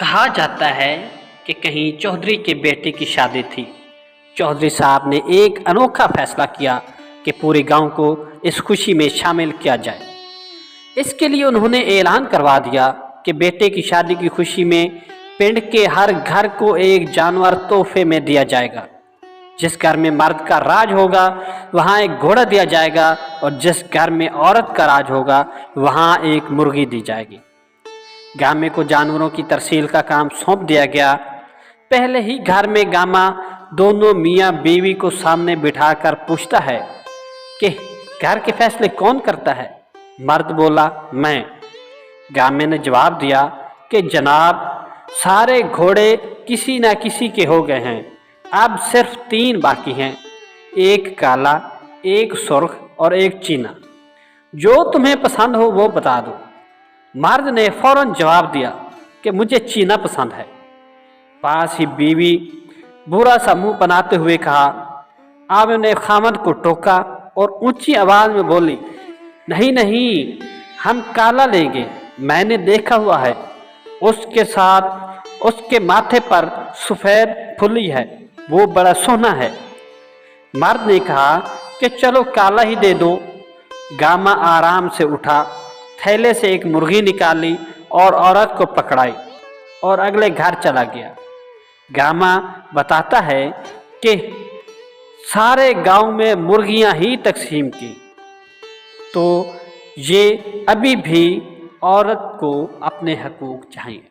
कहा जाता है कि कहीं चौधरी के बेटे की शादी थी। चौधरी साहब ने एक अनोखा फैसला किया कि पूरे गांव को इस खुशी में शामिल किया जाए। इसके लिए उन्होंने ऐलान करवा दिया कि बेटे की शादी की खुशी में पिंड के हर घर को एक जानवर तोहफे में दिया जाएगा। जिस घर में मर्द का राज होगा वहाँ एक घोड़ा दिया जाएगा और जिस घर में औरत का राज होगा वहाँ एक मुर्गी दी जाएगी। गामे को जानवरों की तरसील का काम सौंप दिया गया। पहले ही घर में गामा दोनों मियाँ बीवी को सामने बिठाकर पूछता है कि घर के फैसले कौन करता है। मर्द बोला, मैं। गामे ने जवाब दिया कि जनाब, सारे घोड़े किसी न किसी के हो गए हैं, अब सिर्फ 3 बाकी हैं, एक काला, एक सुर्ख और एक चीना। जो तुम्हें पसंद हो वो बता दो। मर्द ने फौरन जवाब दिया कि मुझे चीना पसंद है। पास ही बीवी बुरा सा मुंह बनाते हुए कहा। अब ने खामद को टोका और ऊंची आवाज में बोली, नहीं नहीं, हम काला लेंगे, मैंने देखा हुआ है, उसके साथ उसके माथे पर सफेद फुली है, वो बड़ा सोना है। मर्द ने कहा कि चलो काला ही दे दो। गामा आराम से उठा, थैले से एक मुर्गी निकाली और औरत को पकड़ाई और अगले घर चला गया। गामा बताता है कि सारे गांव में मुर्गियां ही तकसीम की, तो ये अभी भी औरत को अपने हकूक चाहिए।